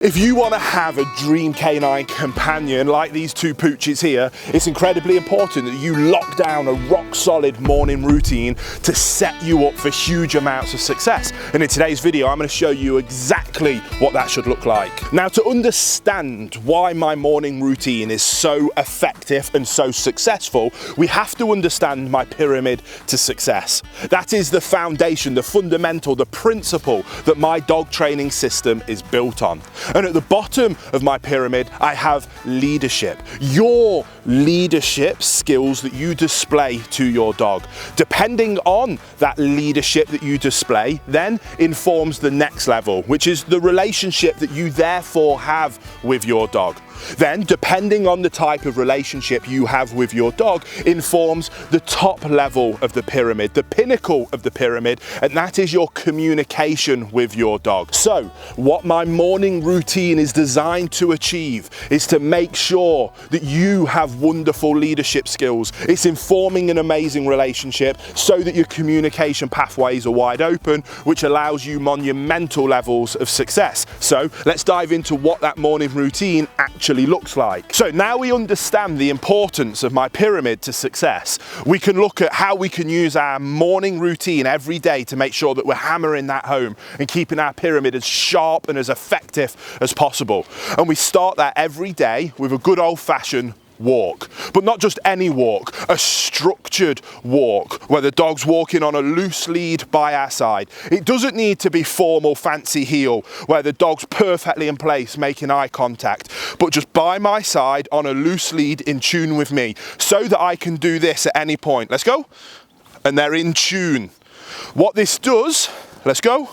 If you want to have a dream canine companion like these two pooches here, it's incredibly important that you lock down a rock solid morning routine to set you up for huge amounts of success. And in today's video, I'm going to show you exactly what that should look like. Now, to understand why my morning routine is so effective and so successful, we have to understand my pyramid to success. That is the foundation, the fundamental, the principle that my dog training system is built on. And at the bottom of my pyramid, I have leadership. Your leadership skills that you display to your dog. Depending on that leadership that you display, then informs the next level, which is the relationship that you therefore have with your dog. Then, depending on the type of relationship you have with your dog, informs the top level of the pyramid, the pinnacle of the pyramid, and that is your communication with your dog. So, what my morning routine is designed to achieve is to make sure that you have wonderful leadership skills. It's informing an amazing relationship so that your communication pathways are wide open, which allows you monumental levels of success. So, let's dive into what that morning routine actually looks like. So now we understand the importance of my pyramid to success. We can look at how we can use our morning routine every day to make sure that we're hammering that home and keeping our pyramid as sharp and as effective as possible. And we start that every day with a good old-fashioned walk, but not just any walk, a structured walk where the dog's walking on a loose lead by our side. It doesn't need to be formal, fancy heel where the dog's perfectly in place making eye contact, but just by my side on a loose lead in tune with me so that I can do this at any point. Let's go. And they're in tune. What this does, let's go,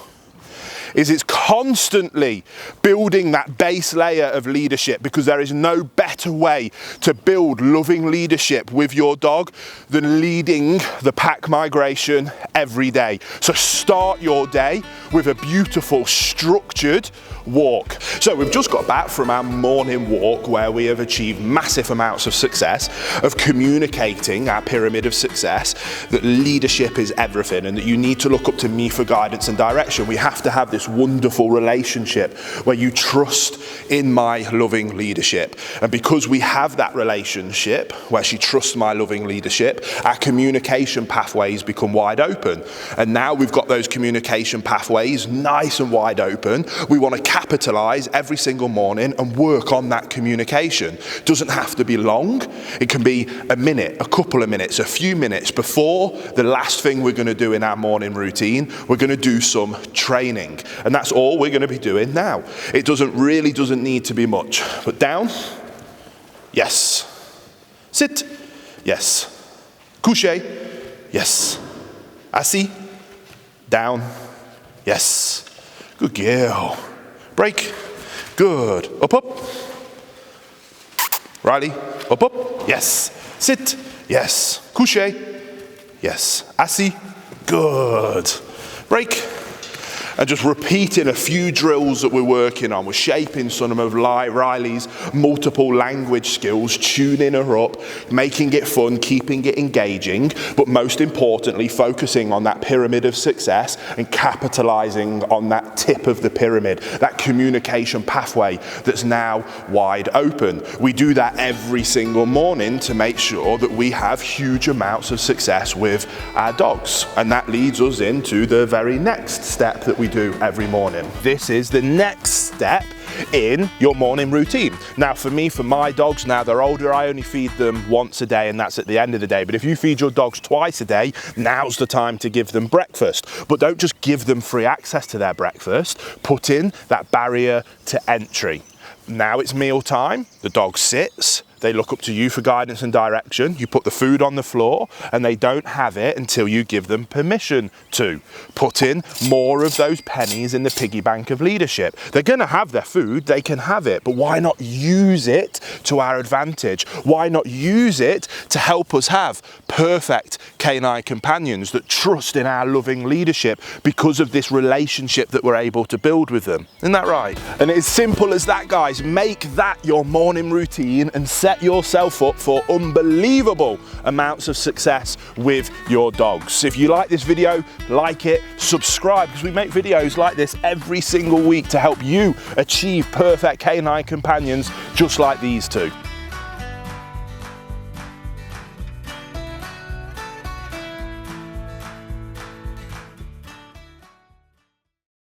is it's constantly building that base layer of leadership, because there is no better way to build loving leadership with your dog than leading the pack migration every day. So start your day with a beautiful structured walk. So we've just got back from our morning walk where we have achieved massive amounts of success of communicating our pyramid of success, that leadership is everything and that you need to look up to me for guidance and direction. We have to have this wonderful relationship where you trust in my loving leadership. And because we have that relationship where she trusts my loving leadership, our communication pathways become wide open. And now we've got those communication pathways nice and wide open. We want to capitalize every single morning and work on that communication. It doesn't have to be long. It can be a minute, a couple of minutes, a few minutes before the last thing we're going to do in our morning routine. We're going to do some training. And that's all we're going to be doing now. It doesn't need to be much. But down, yes. Sit, yes. Couché, yes. Assis, down, yes. Good girl. Break, good. Up, up. Riley, up, up, yes. Sit, yes. Couché, yes. Assis, good. Break. And just repeating a few drills that we're working on. We're shaping some of Riley's multiple language skills, tuning her up, making it fun, keeping it engaging, but most importantly, focusing on that pyramid of success and capitalizing on that tip of the pyramid, that communication pathway that's now wide open. We do that every single morning to make sure that we have huge amounts of success with our dogs. And that leads us into the very next step that we do every morning. This is the next step in your morning routine. Now for me, for my dogs, now they're older, I only feed them once a day and that's at the end of the day. But if you feed your dogs twice a day, now's the time to give them breakfast. But don't just give them free access to their breakfast, put in that barrier to entry. Now it's meal time, the dog sits, they look up to you for guidance and direction. You put the food on the floor and they don't have it until you give them permission to. Put in more of those pennies in the piggy bank of leadership. They're going to have their food, they can have it, but why not use it to our advantage? Why not use it to help us have perfect canine companions that trust in our loving leadership because of this relationship that we're able to build with them? Isn't that right? And it's simple as that, guys. Make that your morning routine and set set yourself up for unbelievable amounts of success with your dogs. If you like this video, like it, subscribe, because we make videos like this every single week to help you achieve perfect canine companions just like these two.